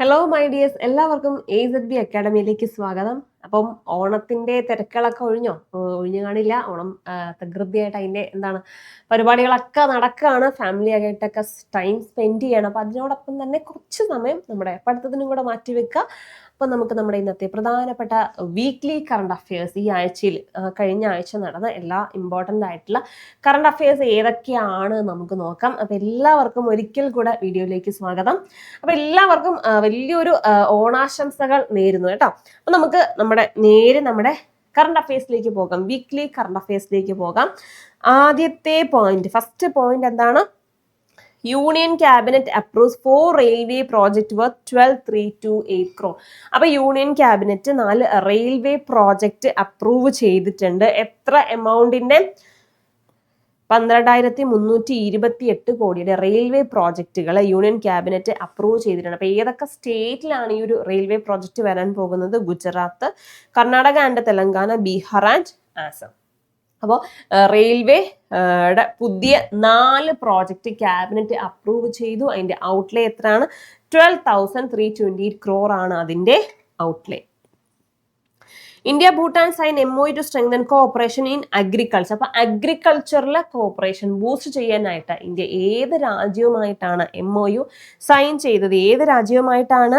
Hello my dears, എല്ലാവർക്കും AZB അക്കാഡമിയിലേക്ക് സ്വാഗതം. അപ്പം ഓണത്തിന്റെ തിരക്കുകളൊക്കെ ഒഴിഞ്ഞു കാണില്ല. ഓണം തകൃതിയായിട്ട് അതിന്റെ പരിപാടികളൊക്കെ നടക്കുകയാണ്. ഫാമിലി ആയിട്ടൊക്കെ ടൈം സ്പെൻഡ് ചെയ്യണം. അപ്പൊ അതിനോടൊപ്പം തന്നെ കുറച്ച് സമയം നമ്മുടെ പഠിത്തത്തിനും കൂടെ മാറ്റിവെക്കുക. അപ്പൊ നമുക്ക് നമ്മുടെ ഇന്നത്തെ പ്രധാനപ്പെട്ട വീക്ക്ലി കറണ്ട് അഫയേഴ്സ് ഈ ആഴ്ചയിൽ കഴിഞ്ഞ ആഴ്ച നടന്ന എല്ലാ ഇമ്പോർട്ടൻ്റ് ആയിട്ടുള്ള കറണ്ട് അഫയേഴ്സ് ഏതൊക്കെയാണ് നമുക്ക് നോക്കാം. അപ്പൊ എല്ലാവർക്കും ഒരിക്കൽ കൂടെ വീഡിയോയിലേക്ക് സ്വാഗതം. അപ്പൊ എല്ലാവർക്കും വലിയൊരു ഓണാശംസകൾ നേരുന്നു കേട്ടോ. അപ്പൊ നമുക്ക് നമ്മുടെ കറണ്ട് അഫയേഴ്സിലേക്ക് പോകാം. വീക്ക്ലി കറണ്ട് അഫയേഴ്സിലേക്ക് പോകാം. ഫസ്റ്റ് പോയിന്റ് എന്താണ്? Union cabinet approves 4 railway project worth 12,328 crore. അപ്പൊ union cabinet 4 railway project approve ചെയ്തിട്ടുണ്ട്. എത്ര എമൗണ്ടിന്റെ? 12,328 കോടിയുടെ റെയിൽവേ പ്രോജക്റ്റുകൾ യൂണിയൻ ക്യാബിനറ്റ് അപ്രൂവ് ചെയ്തിട്ടുണ്ട്. അപ്പൊ ഏതൊക്കെ സ്റ്റേറ്റിലാണ് ഈ ഒരു റെയിൽവേ പ്രോജക്റ്റ് വരാൻ പോകുന്നത്? Gujarat, Karnataka and Telangana, Bihar and Assam. അപ്പോൾ റെയിൽവേയുടെ പുതിയ 4 പ്രോജക്റ്റ് ക്യാബിനറ്റ് അപ്രൂവ് ചെയ്തു. അതിന്റെ ഔട്ട്ലേ എത്രയാണ്? 12,328 crore ആണ് അതിന്റെ outlay. India Bhutan sign MOU to strengthen cooperation in agriculture. അപ്പൊ അഗ്രികൾച്ചറിലെ കോഓപ്പറേഷൻ ബൂസ്റ്റ് ചെയ്യാനായിട്ട് ഇന്ത്യ ഏത് രാജ്യവുമായിട്ടാണ് MOU സൈൻ ചെയ്തത്? ഏത് രാജ്യവുമായിട്ടാണ്?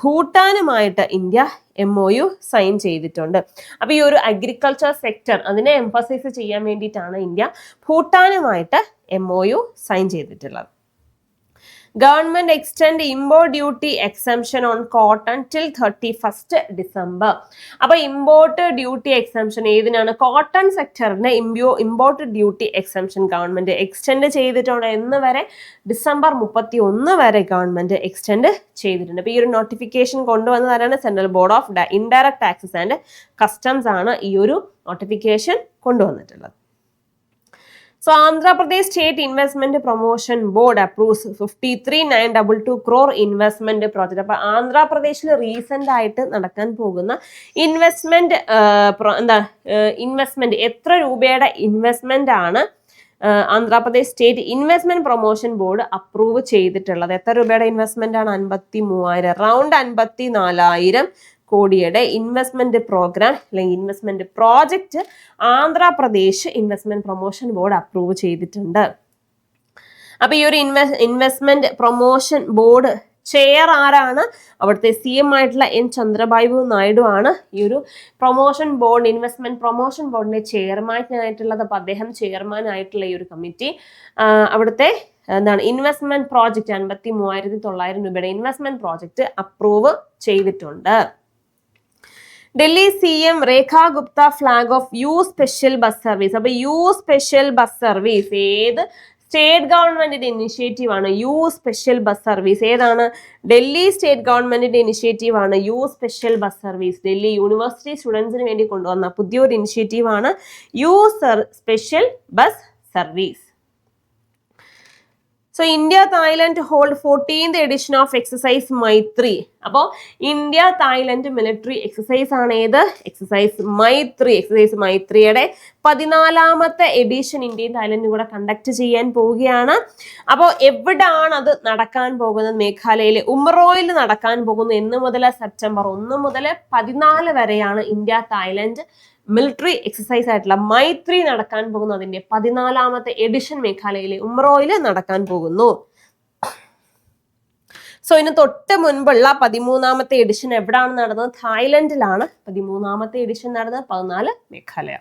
ഭൂട്ടാനുമായിട്ട് ഇന്ത്യ MOU സൈൻ ചെയ്തിട്ടുണ്ട്. അപ്പൊ ഈ ഒരു അഗ്രികൾച്ചർ സെക്ടർ അതിനെ എംഫസൈസ് ചെയ്യാൻ വേണ്ടിയിട്ടാണ് ഇന്ത്യ ഭൂട്ടാനുമായിട്ട് MOU സൈൻ ചെയ്തിട്ടുള്ളത്. Government extend import duty exemption on cotton till 31st December. അപ്പൊ ഇമ്പോർട്ട് ഡ്യൂട്ടി എക്സംഷൻ ഏതിനാണ്? കോട്ടൺ സെക്ടറിന് import duty exemption government extend ചെയ്തിട്ടുണ്ട്. എന്ന് വരെ? December 31 വരെ ഗവൺമെന്റ് എക്സ്റ്റെൻഡ് ചെയ്തിട്ടുണ്ട്. അപ്പൊ ഈ ഒരു നോട്ടിഫിക്കേഷൻ കൊണ്ടുവന്നതാണ് central board of indirect taxes and customs ആണ് ഈ ഒരു നോട്ടിഫിക്കേഷൻ കൊണ്ടുവന്നിട്ടുള്ളത്. So Andhra Pradesh State Investment Promotion Board approves 53,922 crore investment project. അപ്പൊ ആന്ധ്രാപ്രദേശിൽ റീസെന്റ് ആയിട്ട് നടക്കാൻ പോകുന്ന ഇൻവെസ്റ്റ്മെന്റ് എത്ര രൂപയുടെ ഇൻവെസ്റ്റ്മെന്റ് ആണ് Andhra Pradesh state investment promotion board approve ചെയ്തിട്ടുള്ളത്? എത്ര രൂപയുടെ ഇൻവെസ്റ്റ്മെന്റ് ആണ്? 53,000, അറൌണ്ട് 54,000 കോടിയുടെ ഇൻവെസ്റ്റ്മെന്റ് പ്രോഗ്രാം അല്ലെങ്കിൽ investment project Andhra Pradesh investment promotion board approve ചെയ്തിട്ടുണ്ട്. അപ്പൊ ഈ ഒരു ഇൻവെസ്റ്റ്മെന്റ് പ്രൊമോഷൻ ബോർഡ് ചെയർ ആരാണ്? അവിടുത്തെ CM ആയിട്ടുള്ള N. ചന്ദ്രബാബു നായിഡു ആണ് ഈ ഒരു പ്രൊമോഷൻ ബോർഡ് ഇൻവെസ്റ്റ്മെന്റ് പ്രൊമോഷൻ ബോർഡിന്റെ ചെയർമാനായിട്ടുള്ളത്. അപ്പൊ അദ്ദേഹം ചെയർമാൻ ആയിട്ടുള്ള ഈ ഒരു കമ്മിറ്റി അവിടുത്തെ ഇൻവെസ്റ്റ്മെന്റ് പ്രോജക്റ്റ് 53,900 രൂപയുടെ ഇൻവെസ്റ്റ്മെന്റ് പ്രോജക്റ്റ് അപ്രൂവ് ചെയ്തിട്ടുണ്ട്. Delhi CM Rekha Gupta flag off U special bus service. അപ്പൊ യു സ്പെഷ്യൽ ബസ് സർവീസ് ഏത് സ്റ്റേറ്റ് ഗവൺമെന്റിന്റെ ഇനിഷ്യേറ്റീവ് ആണ്? യു സ്പെഷ്യൽ ബസ് സർവീസ് ഏതാണ്? ഡൽഹി സ്റ്റേറ്റ് ഗവൺമെന്റിന്റെ ഇനിഷ്യേറ്റീവ് ആണ് U special bus service. Delhi university സ്റ്റുഡൻസിന് വേണ്ടി കൊണ്ടുവന്ന പുതിയൊരു ഇനിഷ്യേറ്റീവ് ആണ് U special bus service. So India Thailand hold 14th edition of exercise Maitri. അപ്പോൾ ഇന്ത്യ തായ്ലൻഡ് മിലിറ്ററി എക്സസൈസ് ആണ് ഏത്? Exercise Maitri. Exercise മൈത്രിയുടെ 14th edition ഇന്ത്യയും തായ്ലൻഡും കൂടെ കണ്ടക്ട് ചെയ്യാൻ പോവുകയാണ്. അപ്പോൾ എവിടാണ് അത് നടക്കാൻ പോകുന്നത്? മേഘാലയയിലെ ഉംറോയിൽ നടക്കാൻ പോകുന്നു. എന്ന് മുതൽ? September 1 മുതൽ 14 വരെയാണ് ഇന്ത്യ തായ്ലൻഡ് മിലിറ്ററി എക്സസൈസ് ആയിട്ടുള്ള മൈത്രി നടക്കാൻ പോകുന്നു. അതിന്റെ 14th എഡിഷൻ മേഘാലയയിലെ ഉംറോയിൽ നടക്കാൻ പോകുന്നു. സോ ഇതിന് തൊട്ട് മുൻപുള്ള 13th എഡിഷൻ എവിടാണ് നടന്നത്? തായ്ലൻഡിലാണ് 13th എഡിഷൻ നടന്നത്. 14 മേഘാലയ.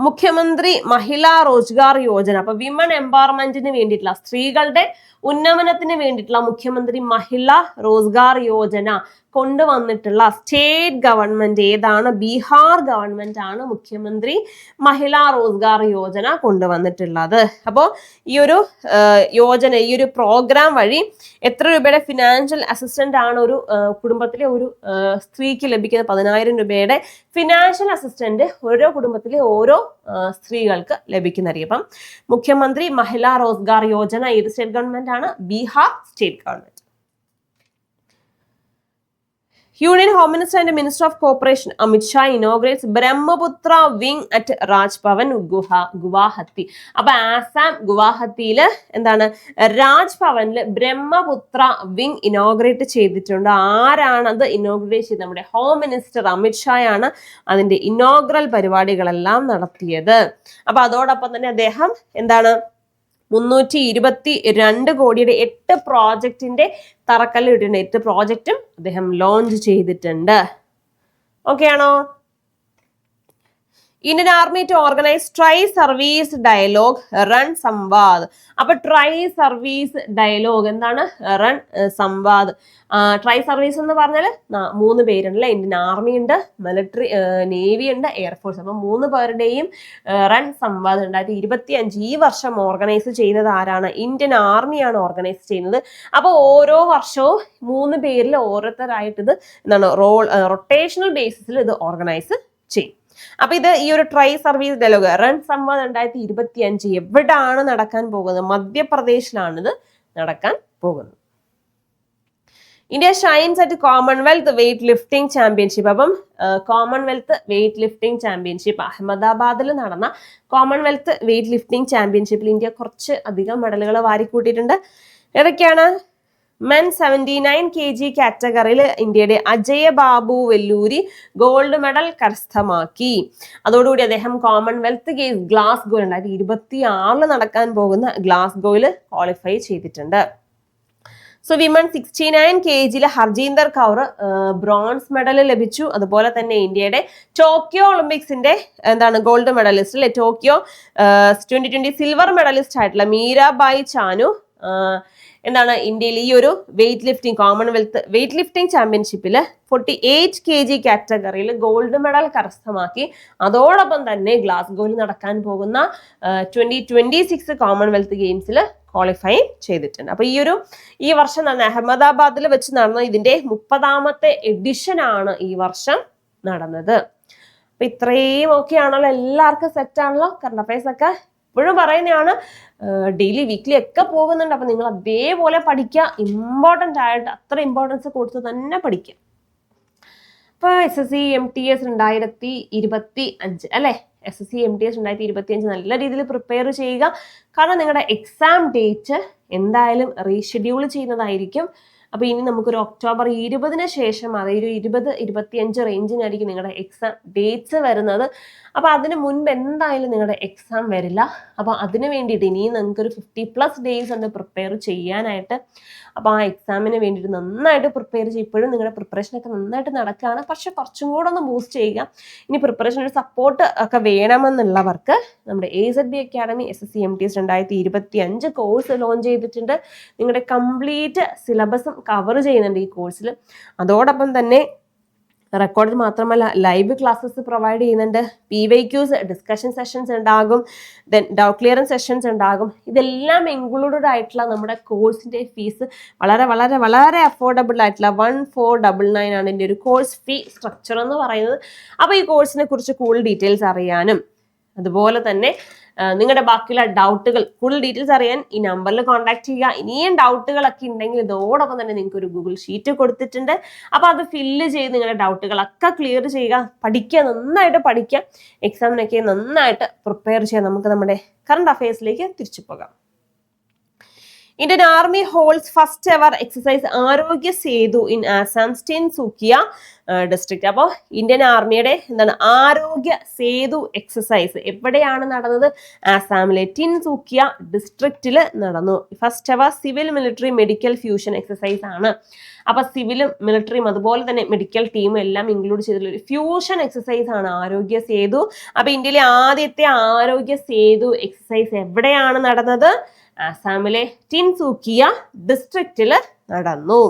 മുഖ്യമന്ത്രി മഹിളാ റോജ്ഗാർ യോജന. അപ്പൊ വിമൺ എംപവർമെന്റിന് വേണ്ടിയിട്ടുള്ള, സ്ത്രീകളുടെ ഉന്നമനത്തിന് വേണ്ടിയിട്ടുള്ള മുഖ്യമന്ത്രി മഹിളാ റോസ്ഗാർ യോജന കൊണ്ടുവന്നിട്ടുള്ള സ്റ്റേറ്റ് ഗവൺമെന്റ് ഏതാണ്? ബീഹാർ ഗവൺമെന്റ് ആണ് മുഖ്യമന്ത്രി മഹിളാ റോസ്ഗാർ യോജന കൊണ്ടുവന്നിട്ടുള്ളത്. അപ്പോൾ ഈ ഒരു യോജന, ഈ ഒരു പ്രോഗ്രാം വഴി എത്ര രൂപയുടെ ഫിനാൻഷ്യൽ അസിസ്റ്റന്റ് ആണ് ഒരു കുടുംബത്തിലെ ഒരു സ്ത്രീക്ക് ലഭിക്കുന്നത്? 10,000 രൂപയുടെ ഫിനാൻഷ്യൽ അസിസ്റ്റന്റ് ഓരോ കുടുംബത്തിലെ ഓരോ സ്ത്രീകൾക്ക് ലഭിക്കുന്നതായിരിക്കും. അപ്പം മുഖ്യമന്ത്രി മഹിളാ റോസ്ഗാർ യോജന ഏത് സ്റ്റേറ്റ് ഗവൺമെന്റ് ആണ്? Bihar state government. Union home minister and minister of corporation Amit Shah inaugurates Brahmaputra wing at Raj Bhavan Guwahati. അപ്പൊ ആസാം ഗുവാഹത്തിയില് എന്താണ് രാജ്ഭവനിൽ ബ്രഹ്മപുത്ര വിങ് ഇനോഗ്രേറ്റ് ചെയ്തിട്ടുണ്ട്. ആരാണത് ഇനോഗ്രേറ്റ് ചെയ്തത്? നമ്മുടെ ഹോം മിനിസ്റ്റർ അമിത് ഷായാണ് അതിന്റെ ഇനോഗ്രൽ പരിപാടികളെല്ലാം നടത്തിയത്. അപ്പൊ അതോടൊപ്പം തന്നെ അദ്ദേഹം എന്താണ് 322 കോടിയുടെ 8 പ്രോജക്റ്റിന്റെ തറക്കല്ല് ഇട്ടിട്ടുണ്ട്. 8 പ്രോജക്റ്റും അദ്ദേഹം ലോഞ്ച് ചെയ്തിട്ടുണ്ട്. ഓക്കെ ആണോ? Indian army to organise tri service dialogue Ran Samvad. അപ്പൊ ട്രൈ സർവീസ് ഡയലോഗ് എന്താണ്? റൺ സംവാദ്. ട്രൈ സർവീസ് എന്ന് പറഞ്ഞാൽ 3 പേരുണ്ടല്ലേ. ഇന്ത്യൻ ആർമി ഉണ്ട്, മിലിറ്ററി നേവി ഉണ്ട്, എയർഫോഴ്സ്. അപ്പൊ 3 പേരുടെയും റൺ സംവാദ് 2025 ഈ വർഷം ഓർഗനൈസ് ചെയ്യുന്നത് ആരാണ്? ഇന്ത്യൻ ആർമിയാണ് ഓർഗനൈസ് ചെയ്യുന്നത്. അപ്പൊ ഓരോ വർഷവും 3 പേരിൽ ഓരോരുത്തരായിട്ട് ഇത് എന്താണ് റൊട്ടേഷണൽ ബേസിസിൽ ഇത് ഓർഗനൈസ് ചെയ്യും. അപ്പൊ ഇത് ഈ ഒരു tri service dialogue Ran Samvad 2025 എവിടാണ് നടക്കാൻ പോകുന്നത്? മധ്യപ്രദേശിലാണ് ഇത് നടക്കാൻ പോകുന്നത്. India shines at commonwealth weight lifting championship. അപ്പം കോമൺവെൽത്ത് വെയ്റ്റ് ലിഫ്റ്റിംഗ് ചാമ്പ്യൻഷിപ്പ് അഹമ്മദാബാദിൽ നടന്ന കോമൺവെൽത്ത് വെയ്റ്റ് ലിഫ്റ്റിംഗ് ചാമ്പ്യൻഷിപ്പിൽ ഇന്ത്യ കുറച്ച് അധികം മെഡലുകൾ വാരിക്കൂട്ടിയിട്ടുണ്ട്. ഏതൊക്കെയാണ്? മെൻ 79 kg കാറ്റഗറിയിൽ ഇന്ത്യയുടെ അജയ ബാബു വെല്ലൂരി ഗോൾഡ് മെഡൽ കരസ്ഥമാക്കി. അതോടുകൂടി അദ്ദേഹം കോമൺവെൽത്ത് ഗെയിംസ് ഗ്ലാസ്ഗോ 2026 നടക്കാൻ പോകുന്ന ഗ്ലാസ്ഗോയിൽ ക്വാളിഫൈ ചെയ്തിട്ടുണ്ട്. So women 69 kg Harjinder Kaur bronze medal ലഭിച്ചു. അതുപോലെ തന്നെ ഇന്ത്യയുടെ ടോക്കിയോ ഒളിമ്പിക്സിന്റെ ഗോൾഡ് മെഡലിസ്റ്റ് അല്ലെ, ടോക്കിയോ 2020 സിൽവർ മെഡലിസ്റ്റ് ആയിട്ടുള്ള മീരാബായി ചാനു ഇന്ത്യയിൽ ഈ ഒരു weight lifting commonwealth weight lifting ചാമ്പ്യൻഷിപ്പിൽ 48 kg കാറ്റഗറിയിൽ ഗോൾഡ് മെഡൽ കരസ്ഥമാക്കി. അതോടൊപ്പം തന്നെ ഗ്ലാസ്ഗോയിൽ നടക്കാൻ പോകുന്ന 2026 കോമൺവെൽത്ത് ഗെയിംസിൽ ക്വാളിഫൈ ചെയ്തിട്ടുണ്ട്. അപ്പൊ ഈ വർഷം അഹമ്മദാബാദിൽ വെച്ച് നടന്ന ഇതിന്റെ 30ാമത്തെ എഡിഷൻ ആണ് ഈ വർഷം നടന്നത്. അപ്പൊ ഇത്രയും ഓക്കെ ആണല്ലോ, എല്ലാവർക്കും സെറ്റ് ആണല്ലോ. കറണ്ട് അഫയേഴ്സ് ഒക്കെ ഇപ്പോഴും പറയുന്നതാണ്, ഡെയിലി വീക്ക്ലി ഒക്കെ പോകുന്നുണ്ട്. അപ്പൊ നിങ്ങൾ അതേപോലെ പഠിക്കുക, ഇമ്പോർട്ടൻ്റ് ആയിട്ട് അത്ര ഇമ്പോർട്ടൻസ് കൊടുത്ത് തന്നെ പഠിക്കുക. ഇപ്പൊ SSC MTS 2025 അല്ലെ, SSC MTS 2025 നല്ല രീതിയിൽ പ്രിപ്പയർ ചെയ്യുക. കാരണം നിങ്ങളുടെ എക്സാം ഡേറ്റ് എന്തായാലും റീഷെഡ്യൂൾ ചെയ്യുന്നതായിരിക്കും. അപ്പൊ ഇനി നമുക്കൊരു ഒക്ടോബർ 20 ശേഷം അതൊരു 20-25 റേഞ്ചിനായിരിക്കും നിങ്ങളുടെ എക്സാം ഡേറ്റ്സ് വരുന്നത്. അപ്പൊ അതിന് മുൻപ് എന്തായാലും നിങ്ങളുടെ എക്സാം വരില്ല. അപ്പൊ അതിന് വേണ്ടിയിട്ട് ഇനിയും നിങ്ങൾക്കൊരു 50+ ഡേയ്സ് ഉണ്ട് പ്രിപ്പയർ ചെയ്യാനായിട്ട്. അപ്പൊ ആ എക്സാമിന് വേണ്ടിയിട്ട് നന്നായിട്ട് പ്രിപ്പയർ ചെയ്യും. ഇപ്പോഴും നിങ്ങളുടെ പ്രിപ്പറേഷനൊക്കെ നന്നായിട്ട് നടക്കുകയാണ്, പക്ഷെ കുറച്ചും കൂടെ ഒന്ന് ബൂസ്റ്റ് ചെയ്യുക. ഇനി പ്രിപ്പറേഷൻ ഒരു സപ്പോർട്ട് ഒക്കെ വേണമെന്നുള്ളവർക്ക് നമ്മുടെ AZB academy SSC MTS 2025 course launch ചെയ്തിട്ടുണ്ട്. നിങ്ങളുടെ കംപ്ലീറ്റ് സിലബസും കവർ ചെയ്യുന്നുണ്ട് ഈ കോഴ്സിൽ. അതോടൊപ്പം തന്നെ റെക്കോർഡ് മാത്രമല്ല ലൈവ് ക്ലാസ്സസ് പ്രൊവൈഡ് ചെയ്യുന്നുണ്ട്. PYQs ഡിസ്കഷൻ സെഷൻസ് ഉണ്ടാകും, ദെൻ ഡൗട്ട് ക്ലിയറൻസ് സെഷൻസ് ഉണ്ടാകും. ഇതെല്ലാം ഇൻക്ലൂഡഡ് ആയിട്ടുള്ള നമ്മുടെ കോഴ്സിന്റെ ഫീസ് വളരെ വളരെ വളരെ അഫോർഡബിൾ ആയിട്ടുള്ള 1499 ആണ് ഇതിന്റെ ഒരു കോഴ്സ് ഫീ സ്ട്രക്ചർ എന്ന് പറയുന്നത്. അപ്പൊ ഈ കോഴ്സിനെ കുറിച്ച് കൂടുതൽ ഡീറ്റെയിൽസ് അറിയാനും അതുപോലെ തന്നെ നിങ്ങളുടെ ബാക്കിയുള്ള ഡൗട്ടുകൾ കൂടുതൽ ഡീറ്റെയിൽസ് അറിയാൻ ഈ നമ്പറിൽ കോൺടാക്ട് ചെയ്യുക. ഇനിയും ഡൗട്ടുകളൊക്കെ ഉണ്ടെങ്കിൽ ഇതോടൊപ്പം തന്നെ നിങ്ങൾക്ക് ഒരു ഗൂഗിൾ ഷീറ്റ് കൊടുത്തിട്ടുണ്ട്. അപ്പൊ അത് ഫില്ല് ചെയ്ത് നിങ്ങളുടെ ഡൗട്ടുകളൊക്കെ ക്ലിയർ ചെയ്യുക. പഠിക്കുക, നന്നായിട്ട് പഠിക്കുക. എക്സാമിനൊക്കെ നന്നായിട്ട് പ്രിപ്പയർ ചെയ്യാൻ നമുക്ക് നമ്മുടെ കറണ്ട് അഫയേഴ്സിലേക്ക് തിരിച്ചു പോകാം. Indian Army holds first ever exercise ആരോഗ്യ സേതു ഇൻ ആസാം ടിൻസുകിയ ഡിസ്ട്രിക്ട്. അപ്പോൾ ഇന്ത്യൻ ആർമിയുടെ ആരോഗ്യ സേതു എക്സസൈസ് എവിടെയാണ് നടന്നത്? ആസാമിലെ ടിൻസുകിയ ഡിസ്ട്രിക്റ്റിൽ നടന്നു. First ever civil military medical fusion exercise ആണ്. അപ്പൊ സിവിലും മിലിറ്ററിയും അതുപോലെ തന്നെ മെഡിക്കൽ ടീമും എല്ലാം ഇൻക്ലൂഡ് ചെയ്തിട്ടുള്ള ഒരു ഫ്യൂഷൻ എക്സസൈസ് ആണ് ആരോഗ്യ സേതു. അപ്പൊ ഇന്ത്യയിലെ ആദ്യത്തെ ആരോഗ്യ സേതു എക്സസൈസ് എവിടെയാണ് നടന്നത്? ആസാമിലെ ടിൻസുകിയ ഡിസ്ട്രിക്റ്റിൽ നടന്നു.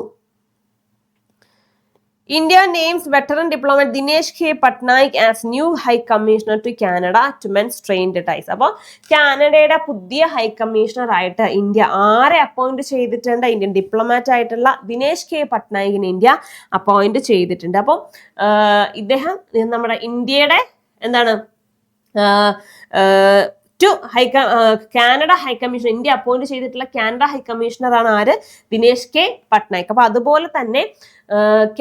India names veteran diplomat Dinesh K Patnaik as new high commissioner to Canada to mend strained ties. അപ്പോൾ കാനഡയുടെ പുതിയ ഹൈ കമ്മീഷണർ ആയിട്ട് ഇന്ത്യ ആരെ അപ്പോയിന്റ് ചെയ്തിട്ടുണ്ട്? ഇന്ത്യൻ ഡിപ്ലോമാറ്റ് ആയിട്ടുള്ള ദിനേശ് കെ പട്നായികിനെ ഇന്ത്യ അപ്പോയിന്റ് ചെയ്തിട്ടുണ്ട്. അപ്പോൾ ഇദ്ദേഹം നമ്മുടെ ഇന്ത്യയുടെ to Canada high commissioner, India appoint ചെയ്തിട്ടുള്ള കാനഡ ഹൈക്കമ്മീഷണർ ആണ് ആര്? ദിനേശ് കെ പട്നായിക്. അപ്പൊ അതുപോലെ തന്നെ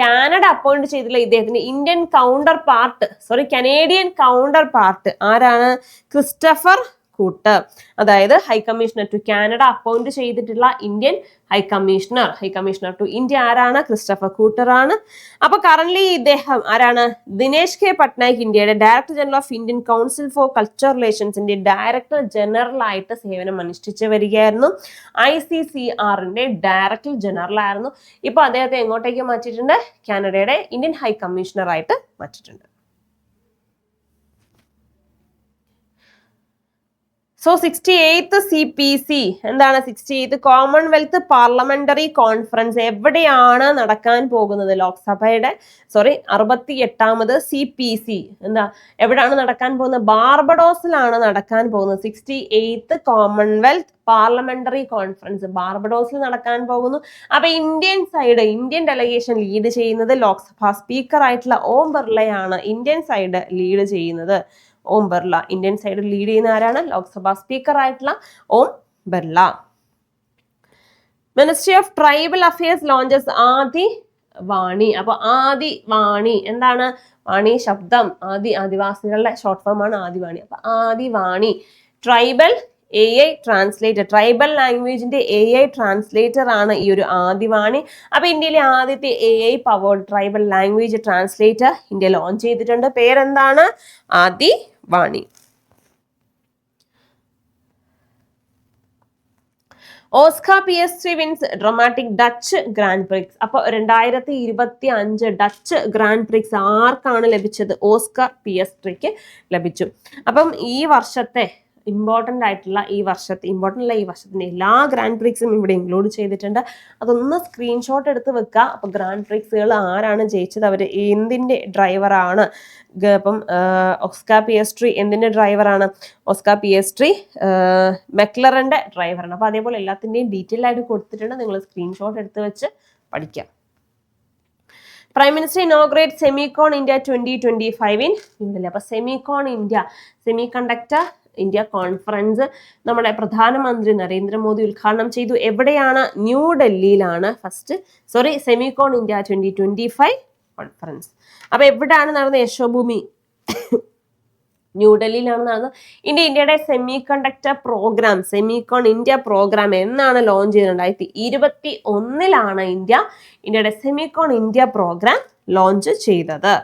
കാനഡ അപ്പോയിന്റ് ചെയ്തിട്ടുള്ള ഇദ്ദേഹത്തിന്റെ Indian counterpart, Canadian counter part ആരാണ്? ക്രിസ്റ്റഫർ കൂട്ട്. അതായത് ഹൈക്കമ്മീഷണർ ടു കാനഡ അപ്പോയിന്റ് ചെയ്തിട്ടുള്ള ഇന്ത്യൻ ഹൈക്കമ്മീഷണർ ടു ഇന്ത്യ ആരാണ്? ക്രിസ്റ്റഫർ കൂട്ടർ ആണ്. അപ്പൊ കറന്റ്ലി ഇദ്ദേഹം ആരാണ്? ദിനേശ് കെ പട്നായിക് ഇന്ത്യയുടെ director general of Indian council for culture റിലേഷൻസിന്റെ ഡയറക്ടർ ജനറൽ ആയിട്ട് സേവനം അനുഷ്ഠിച്ചു വരികയായിരുന്നു. ICCRന്റെ ഡയറക്ടർ ജനറൽ ആയിരുന്നു. ഇപ്പൊ അദ്ദേഹത്തെ എങ്ങോട്ടേക്ക് മാറ്റിയിട്ടുണ്ട്? കാനഡയുടെ ഇന്ത്യൻ ഹൈക്കമ്മീഷണർ ആയിട്ട് മാറ്റിയിട്ടുണ്ട്. സോ 68th CPC എന്താണ്? 68th കോമൺവെൽത്ത് പാർലമെന്ററി കോൺഫറൻസ് എവിടെയാണ് നടക്കാൻ പോകുന്നത്? ലോക്സഭയുടെ 68th CPC എന്താ എവിടെയാണ് നടക്കാൻ പോകുന്നത്? ബാർബഡോസിലാണ് നടക്കാൻ പോകുന്നത്. 68th കോമൺവെൽത്ത് പാർലമെന്ററി കോൺഫറൻസ് ബാർബഡോസിൽ നടക്കാൻ പോകുന്നു. അപ്പൊ ഇന്ത്യൻ ഡെലഗേഷൻ ലീഡ് ചെയ്യുന്നത് ലോക്സഭ സ്പീക്കർ ആയിട്ടുള്ള ഓം ബിർളയാണ്. ഇന്ത്യൻ സൈഡ് ലീഡ് ചെയ്യുന്നത് Om Birla. Indian side lead ചെയ്യുന്ന ആരാണ്? ലോക്സഭ സ്പീക്കർ ആയിട്ടുള്ള Om Birla. Ministry of tribal affairs launches Adi Vaani. അപ്പൊ ആദി വാണി എന്താണ്? വാണി ശബ്ദം, ആദിവാസികളുടെ ഷോർട്ട് ഫോം ആണ് ആദിവാണി. അപ്പൊ Adi Vaani tribal AI translator, tribal ലാംഗ്വേജിന്റെ AI ട്രാൻസ്ലേറ്റർ ആണ് ഈ ഒരു ആദിവാണി. അപ്പൊ ഇന്ത്യയിലെ ആദ്യത്തെ AI powered tribal language translator India launch ചെയ്തിട്ടുണ്ട്. പേരെന്താണ്? Adi Vaani. Oscar Piastri wins dramatic Dutch grand prix. അപ്പൊ 2025 ഡച്ച് ഗ്രാൻഡ് പ്രിക്സ് ആർക്കാണ് ലഭിച്ചത്? ഓസ്കാർ പിയസ്ട്രിക്ക് ലഭിച്ചു. അപ്പം ഈ വർഷത്തെ ഇമ്പോർട്ടൻ്റ് ആയിട്ടുള്ള ഈ വർഷത്തിന്റെ എല്ലാ ഗ്രാൻഡ് പ്രിക്സും ഇവിടെ ഇൻക്ലൂഡ് ചെയ്തിട്ടുണ്ട്. അതൊന്ന് സ്ക്രീൻഷോട്ട് എടുത്ത് വെക്കുക. അപ്പൊ ഗ്രാൻഡ് പ്രിക്സുകൾ ആരാണ് ജയിച്ചത്, അവർ എന്തിന്റെ ഡ്രൈവറാണ്? അപ്പം ഓസ്കാർ പിയസ്ട്രി എന്തിന്റെ ഡ്രൈവറാണ്? ഓസ്കാർ പിയസ്ട്രി മെക്ലറിന്റെ ഡ്രൈവറാണ്. അപ്പൊ അതേപോലെ എല്ലാത്തിന്റെയും ഡീറ്റെയിൽ ആയിട്ട് കൊടുത്തിട്ടുണ്ട്. നിങ്ങൾ സ്ക്രീൻഷോട്ട് എടുത്ത് വെച്ച് പഠിക്കാം. Prime minister inaugurate Semicon India 2025 in New Delhi. അപ്പൊ Semicon India, semiconductor India conference നമ്മുടെ പ്രധാനമന്ത്രി നരേന്ദ്രമോദി ഉദ്ഘാടനം ചെയ്തു. എവിടെയാണ്? ന്യൂഡൽഹിയിലാണ് സെമികോൺ ഇന്ത്യ 2025 കോൺഫറൻസ്. അപ്പൊ എവിടെയാണ് നടന്നത്? യശോഭൂമി ന്യൂഡൽഹിയിലാണ് നടന്നത്. ഇന്ത്യയുടെ semiconductor programme, Semicon India programme എന്നാണ് ലോഞ്ച് ചെയ്തത്? 2021 ഇന്ത്യയുടെ സെമികോൺ ഇന്ത്യ പ്രോഗ്രാം ലോഞ്ച് ചെയ്തത്.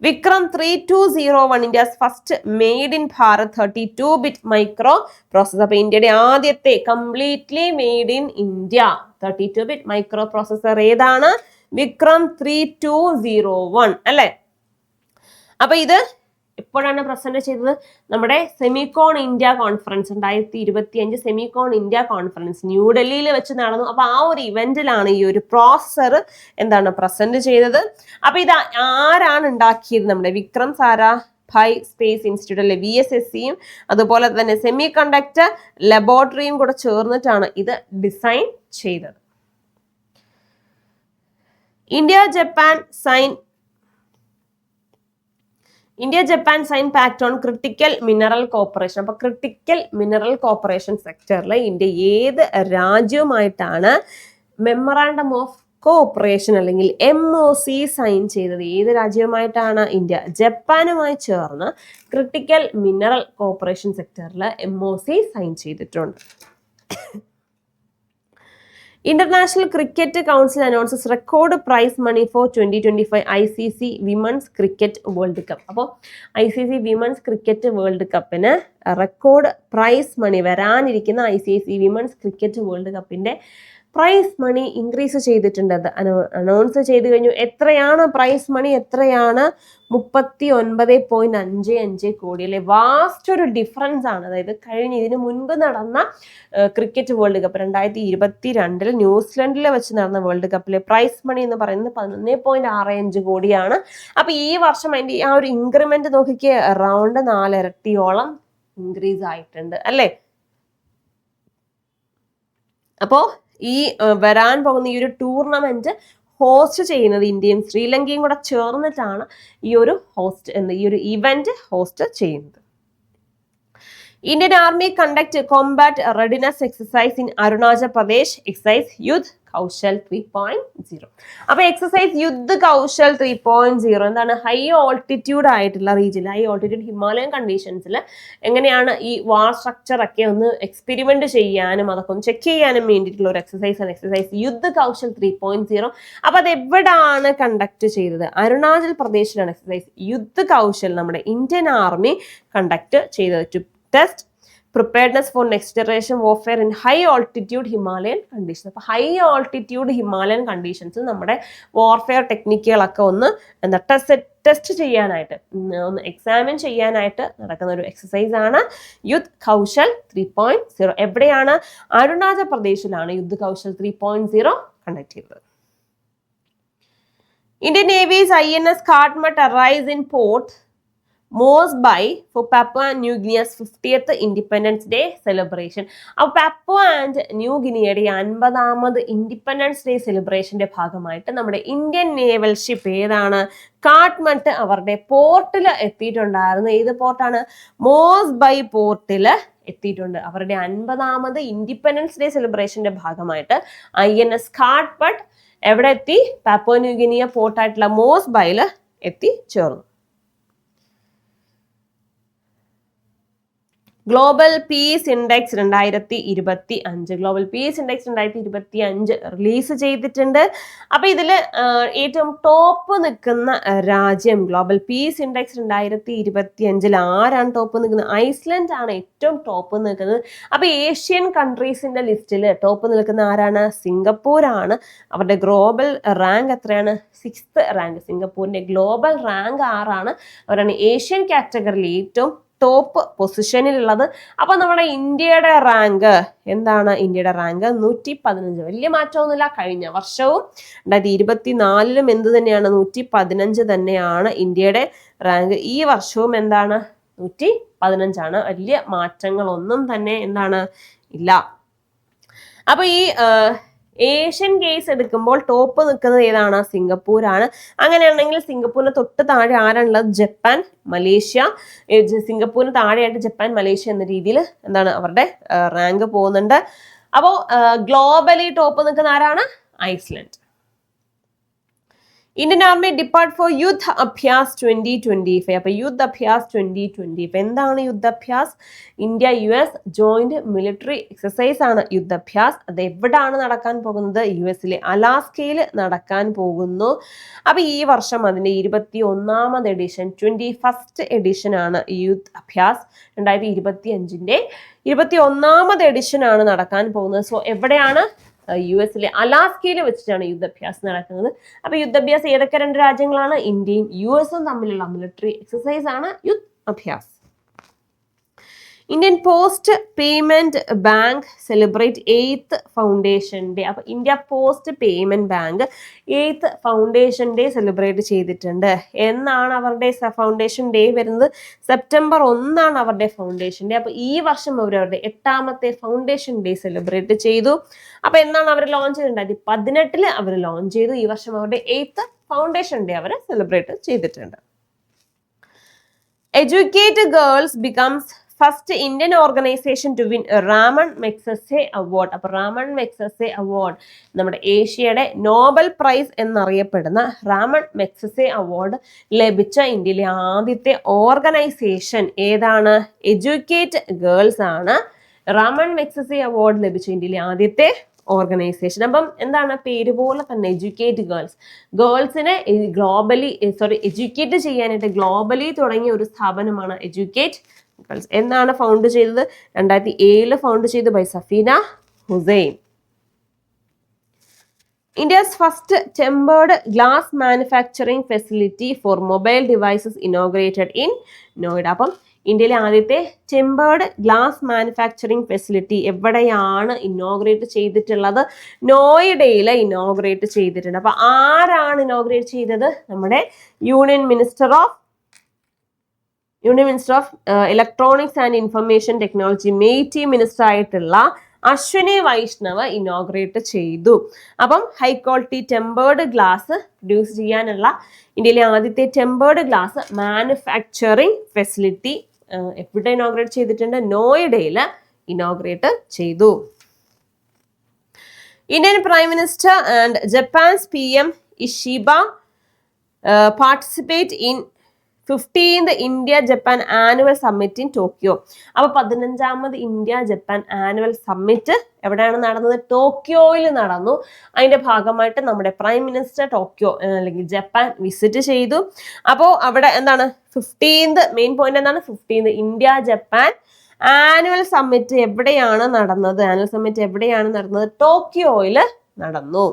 Vikram 3201 India's first made in Bharat 32-bit microprocessor. അപ്പൊ ഇന്ത്യയുടെ ആദ്യത്തെ completely made in India 32-bit micro processor ഏതാണ്? വിക്രം 3201 അല്ലെ? അപ്പൊ ഇത് എപ്പോഴാണ് പ്രസന്റ് ചെയ്തത്? നമ്മുടെ Semicon India conference 2025 Semicon India conference ന്യൂഡൽഹിയിൽ വെച്ച് നടന്നു. അപ്പൊ ആ ഒരു ഇവന്റിലാണ് ഈ ഒരു പ്രോസസർ പ്രസന്റ് ചെയ്തത്. അപ്പൊ ഇത് ആരാണ് ഉണ്ടാക്കിയത്? നമ്മുടെ വിക്രം സാരാഭായ് സ്പേസ് ഇൻസ്റ്റിറ്റ്യൂട്ട് അല്ലെ, VSSCയും അതുപോലെ തന്നെ സെമി കണ്ടക്ടർ ലബോറട്ടറിയും കൂടെ ചേർന്നിട്ടാണ് ഇത് ഡിസൈൻ ചെയ്തത്. India Japan sign pact on critical mineral corporation. അപ്പൊ ക്രിട്ടിക്കൽ മിനറൽ കോർപ്പറേഷൻ സെക്ടറിൽ ഇന്ത്യ ഏത് രാജ്യവുമായിട്ടാണ് മെമ്മറാണ്ടം ഓഫ് കോഓപ്പറേഷൻ അല്ലെങ്കിൽ MOC സൈൻ ചെയ്തത്? ഏത് രാജ്യവുമായിട്ടാണ്? ഇന്ത്യ ജപ്പാനുമായി ചേർന്ന് ക്രിട്ടിക്കൽ മിനറൽ കോർപ്പറേഷൻ സെക്ടറിൽ MOC സൈൻ ചെയ്തിട്ടുണ്ട്. International cricket council announces record prize money for 2025 ICC women's cricket world cup. അപ്പോൾ ICC വിമൻസ് ക്രിക്കറ്റ് വേൾഡ് കപ്പിന് റെക്കോർഡ് പ്രൈസ് മണി വരാനിരിക്കുന്ന ICC വിമൻസ് ക്രിക്കറ്റ് വേൾഡ് കപ്പിന്റെ പ്രൈസ് മണി increase ചെയ്തിട്ടുണ്ട്. അത് announce ചെയ്ത് കഴിഞ്ഞു. എത്രയാണ് പ്രൈസ് മണി? എത്രയാണ്? 39.55 കോടി അല്ലെ. വാസ്റ്റ് ഒരു ഡിഫറൻസ് ആണ്. അതായത് ഇതിനു മുൻപ് നടന്ന ക്രിക്കറ്റ് വേൾഡ് കപ്പ് 2022 ന്യൂസിലൻഡിൽ വെച്ച് നടന്ന വേൾഡ് കപ്പിലെ പ്രൈസ് മണി എന്ന് പറയുന്നത് 11.65 കോടിയാണ്. അപ്പൊ ഈ വർഷം അതിന്റെ ആ ഒരു ഇൻക്രിമെന്റ് നോക്കിക്കേ, അറൗണ്ട് 4 ഇരട്ടിയോളം ഇൻക്രീസ് ആയിട്ടുണ്ട് അല്ലെ. അപ്പോ ഈ വരാൻ പോകുന്ന ഈ ഒരു ടൂർണമെന്റ് ഹോസ്റ്റ് ചെയ്യുന്നത് ഇന്ത്യയും ശ്രീലങ്കയും കൂടെ ചേർന്നിട്ടാണ് ഈ ഒരു ഇവന്റ് ഹോസ്റ്റ് ചെയ്യുന്നത്. Indian Army conduct combat readiness exercise in Arunachal Pradesh, exercise Yudh Kaushal 3.0. അപ്പോൾ എക്സസൈസ് യുദ്ധ് കൗശൽ 3.0 എന്താണ്? ഹൈ ഓൾട്ടിറ്റ്യൂഡ് ആയിട്ടുള്ള റീജിയൻ, ഹൈ ഓൾട്ടിറ്റ്യൂഡ് ഹിമാലയൻ കണ്ടീഷൻസിൽ എങ്ങനെയാണ് ഈ വാർ സ്ട്രക്ചർ ഒക്കെ ഒന്ന് എക്സ്പെരിമെന്റ് ചെയ്യാനും അതൊക്കെ ഒന്ന് ചെക്ക് ചെയ്യാനും വേണ്ടിയിട്ടുള്ള ഒരു എക്സസൈസ് ആണ് എക്സസൈസ് യുദ്ധ് കൗശൽ 3.0. അപ്പോൾ അത് എവിടാണ് കണ്ടക്ട് ചെയ്തത്? അരുണാചൽ പ്രദേശിലാണ് എക്സസൈസ് യുദ്ധ് കൗശൽ നമ്മുടെ ഇന്ത്യൻ ആർമി കണ്ടക്ട് ചെയ്തത്. To test preparedness for next generation warfare in high altitude Himalayan conditions. അപ്പോൾ ഹൈ ഓൾട്ടിറ്റ്യൂഡ് ഹിമാലയൻ കണ്ടീഷൻസ് നമ്മുടെ വാർഫെയർ ടെക്നിക്കുകളൊക്കെ ഒന്ന് ടെസ്റ്റ് ചെയ്യാനായിട്ട്, ഒന്ന് എക്സാമിൻ ചെയ്യാനായിട്ട് നടക്കുന്ന ഒരു എക്സസൈസ് ആണ് യുദ്ധ് കൗശൽ 3.0. എവിടെയാണ്? അരുണാചൽ പ്രദേശിലാണ് യുദ്ധ് കൗശൽ 3.0 കണ്ടക്ട് ചെയ്തത്. Indian Navy's INS Kathmandu arrives in port Moss Bay for Papua New Guinea's 50th Independence Day celebration. അപ്പോൾ പാപ്പുവ ആൻഡ് ന്യൂ ഗിനിയയുടെ 50ാമത് ഇൻഡിപെൻഡൻസ് ഡേ സെലിബ്രേഷന്റെ ഭാഗമായിട്ട് നമ്മുടെ ഇന്ത്യൻ നേവൽ ഷിപ്പ് ഏതാണ്? കാഠ്മണ്ഡ് അവരുടെ പോർട്ടിൽ എത്തിയിട്ടുണ്ടായിരുന്നു. ഏത് പോർട്ടാണ്? മോസ് ബൈ പോർട്ടിൽ എത്തിയിട്ടുണ്ട്. അവരുടെ 50ാമത് ഇൻഡിപെൻഡൻസ് ഡേ സെലിബ്രേഷന്റെ ഭാഗമായിട്ട് INS കാഠ്മണ്ഡ് എവിടെ എത്തി? പാപ്പുവ ന്യൂ ഗിനിയ പോർട്ടായിട്ടുള്ള മോസ് ബൈയിൽ എത്തിച്ചേർന്നു. Global piece index 2025 global piece index 2025 release ചെയ്തിട്ടുണ്ട്. അപ്പൊ ഇതിൽ ഏറ്റവും ടോപ്പ് നിൽക്കുന്ന രാജ്യം ഗ്ലോബൽ പീസ് ഇൻഡെക്സ് 2025 ആരാണ് ടോപ്പ് നിൽക്കുന്നത്? ഐസ്ലൻഡ് ആണ് ഏറ്റവും ടോപ്പ് നിൽക്കുന്നത്. അപ്പൊ ഏഷ്യൻ കൺട്രീസിന്റെ ലിസ്റ്റിൽ ടോപ്പ് നിൽക്കുന്ന ആരാണ്? സിംഗപ്പൂരാണ്. അവരുടെ ഗ്ലോബൽ റാങ്ക് എത്രയാണ്? 6th rank. സിംഗപ്പൂരിന്റെ ഗ്ലോബൽ റാങ്ക് 6ആണ്. അവരാണ് ഏഷ്യൻ കാറ്റഗറിയിൽ ഏറ്റവും ടോപ്പ് പൊസിഷനിലുള്ളത്. അപ്പൊ നമ്മുടെ ഇന്ത്യയുടെ റാങ്ക് എന്താണ്? ഇന്ത്യയുടെ റാങ്ക് 115. വലിയ മാറ്റമൊന്നുമില്ല. കഴിഞ്ഞ വർഷവും 2024 എന്ത് തന്നെയാണ്? 115 തന്നെയാണ് ഇന്ത്യയുടെ റാങ്ക്. ഈ വർഷവും എന്താണ്? 115. വലിയ മാറ്റങ്ങളൊന്നും തന്നെ എന്താണ്? ഇല്ല. അപ്പൊ ഈ ഏഷ്യൻ കേസ് എടുക്കുമ്പോൾ ടോപ്പ് നിൽക്കുന്നത് ഏതാണ്? സിംഗപ്പൂരാണ്. അങ്ങനെയാണെങ്കിൽ സിംഗപ്പൂരിന് തൊട്ട് താഴെ ആരാണുള്ളത്? Japan, Malaysia. സിംഗപ്പൂരിന് താഴെയായിട്ട് ജപ്പാൻ, മലേഷ്യ എന്ന രീതിയിൽ എന്താണ് അവരുടെ റാങ്ക് പോകുന്നുണ്ട്. അപ്പോൾ ഗ്ലോബലി ടോപ്പ് നിൽക്കുന്ന ആരാണ്? Iceland. Indian army depart for Yudh Abhyas 2025. അപ്പൊ യുദ്ധ് അഭ്യാസ് 2025 എന്താണ് Yudh Abhyas? India US joint military exercise ആണ് യുദ്ധഭ്യാസ്. അത് എവിടാണ് നടക്കാൻ പോകുന്നത്? US അലാസ്കയിൽ നടക്കാൻ പോകുന്നു. അപ്പൊ ഈ വർഷം അതിന്റെ 21ാമത് എഡിഷൻ 21st എഡിഷൻ ആണ് യുദ്ധ് അഭ്യാസ്. 2025ന്റെ 21ാമത് എഡിഷൻ ആണ് നടക്കാൻ പോകുന്നത്. സോ എവിടെയാണ്? US അലാസ്കയിൽ വെച്ചിട്ടാണ് യുദ്ധഭ്യാസം നടക്കുന്നത്. അപ്പൊ യുദ്ധഭ്യാസം ഏതൊക്കെ 2 രാജ്യങ്ങളാണ്? ഇന്ത്യയും US തമ്മിലുള്ള മിലിറ്ററി എക്സസൈസ് ആണ് Yudh Abhyas. Indian post payment bank celebrate 8th foundation day. അപ്പൊ India post payment bank 8th foundation day celebrate ചെയ്തിട്ടുണ്ട്. എന്നാണ് അവരുടെ ഫൗണ്ടേഷൻ ഡേ വരുന്നത്? സെപ്റ്റംബർ 1 അവരുടെ ഫൗണ്ടേഷൻ ഡേ. അപ്പൊ ഈ വർഷം അവരുടെ 8ാമത്തെ ഫൗണ്ടേഷൻ ഡേ സെലിബ്രേറ്റ് ചെയ്തു. അപ്പൊ എന്നാണ് അവർ ലോഞ്ച് ചെയ്തത്? 2018 അവർ ലോഞ്ച് ചെയ്തു. ഈ വർഷം അവരുടെ 8th ഫൗണ്ടേഷൻ ഡേ അവർ സെലിബ്രേറ്റ് ചെയ്തിട്ടുണ്ട്. Educate girls becomes first Indian organisation to win Ramon Magsaysay award. അപ്പൊ റാമൺ മെഗ്സസെ അവാർഡ് നമ്മുടെ ഏഷ്യയുടെ നോബൽ പ്രൈസ് എന്നറിയപ്പെടുന്ന റാമൺ മെഗ്സസെ അവാർഡ് ലഭിച്ച ഇന്ത്യയിലെ ആദ്യത്തെ ഓർഗനൈസേഷൻ ഏതാണ്? എഡ്യൂക്കേറ്റ് ഗേൾസ് ആണ്. റാമൺ മെഗ്സസെ അവാർഡ് ലഭിച്ച ഇന്ത്യയിലെ ആദ്യത്തെ ഓർഗനൈസേഷൻ. അപ്പം എന്താണ്? പേര് പോലെ തന്നെ എഡ്യൂക്കേറ്റ് ഗേൾസിനെ എഡ്യൂക്കേറ്റ് ചെയ്യാനായിട്ട് ഗ്ലോബലി തുടങ്ങിയ ഒരു സ്ഥാപനമാണ് എഡ്യൂക്കേറ്റ് ഗേൾസ്. എന്നാണ് ഫൗണ്ട് ചെയ്തത്? 2007 ഫൗണ്ട് ചെയ്തത് by Safina Hussain. India's first tempered glass manufacturing facility for mobile devices inaugurated in Noida. അപ്പം ഇന്ത്യയിലെ ആദ്യത്തെ ടെമ്പേർഡ് ഗ്ലാസ് മാനുഫാക്ചറിംഗ് ഫെസിലിറ്റി എവിടെയാണ് ഇനോഗ്രേറ്റ് ചെയ്തിട്ടുള്ളത്? നോയിഡയിൽ ഇനോഗ്രേറ്റ് ചെയ്തിട്ടുണ്ട്. അപ്പൊ ആരാണ് ഇനോഗ്രേറ്റ് ചെയ്തത്? നമ്മുടെ union minister of electronics and information technology, MeitY minister ആയിട്ടുള്ള അശ്വിനി വൈഷ്ണവ് ഇനോഗ്രേറ്റ് ചെയ്തു. അപ്പം high quality tempered glass produce ചെയ്യാനുള്ള ഇന്ത്യയിലെ ആദ്യത്തെ ടെമ്പേർഡ് ഗ്ലാസ് മാനുഫാക്ചറിങ് ഫെസിലിറ്റി എവിടെ ഇനോഗ്രേറ്റ് ചെയ്തിട്ടുണ്ട്? നോയിഡയിൽ ഇനോഗ്രേറ്റ് ചെയ്തു. Indian Prime Minister and Japan's PM Ishiba participate in 15th India-Japan Annual Summit in Tokyo. അപ്പോൾ 15ാമത് ഇന്ത്യ ജപ്പാൻ ആനുവൽ സമ്മിറ്റ് എവിടെയാണ് നടന്നത്? ടോക്കിയോയിൽ നടന്നു. അതിന്റെ ഭാഗമായിട്ട് നമ്മുടെ പ്രൈം മിനിസ്റ്റർ ടോക്കിയോ അല്ലെങ്കിൽ ജപ്പാൻ വിസിറ്റ് ചെയ്തു. അപ്പോൾ അവിടെ എന്താണ് 15th മെയിൻ പോയിന്റ് എന്താണ്? 15th India Japan annual summit എവിടെയാണ് നടന്നത്? ആനുവൽ സമ്മിറ്റ് എവിടെയാണ് നടന്നത്? ടോക്കിയോയിൽ നടന്നു.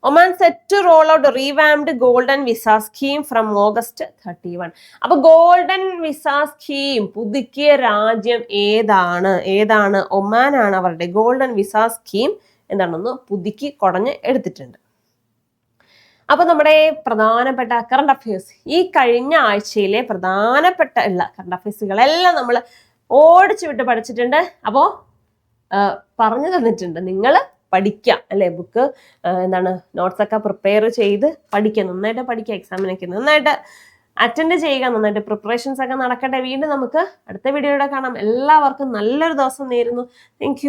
Oman set to roll out revamped golden visa scheme from August 31. അപ്പൊ ഗോൾഡൻ വിസ സ്കീം പുതുക്കിയ രാജ്യം ഏതാണ്? ഒമാൻ ആണ്. അവരുടെ ഗോൾഡൻ വിസ സ്കീം എന്താണെന്ന് പുതുക്കി കുടഞ്ഞ് എടുത്തിട്ടുണ്ട്. അപ്പൊ നമ്മുടെ പ്രധാനപ്പെട്ട കറണ്ട് അഫയേഴ്സ്, ഈ കഴിഞ്ഞ ആഴ്ചയിലെ പ്രധാനപ്പെട്ട കറണ്ട് അഫയേഴ്സുകളെല്ലാം നമ്മൾ ഓടിച്ചു വിട്ട് പഠിച്ചിട്ടുണ്ട്. അപ്പോൾ പറഞ്ഞു തന്നിട്ടുണ്ട്, നിങ്ങൾ പഠിക്കുക അല്ലെ, ബുക്ക് നോട്ട്സ് ഒക്കെ പ്രിപ്പയർ ചെയ്ത് പഠിക്കുക, നന്നായിട്ട് പഠിക്കുക, എക്സാമിനൊക്കെ നന്നായിട്ട് അറ്റൻഡ് ചെയ്യുക, നന്നായിട്ട് പ്രിപ്പറേഷൻസ് ഒക്കെ നടക്കട്ടെ. വീണ്ടും നമുക്ക് അടുത്ത വീഡിയോയുടെ കാണാം. എല്ലാവർക്കും നല്ലൊരു ദിവസം നേരുന്നു. താങ്ക്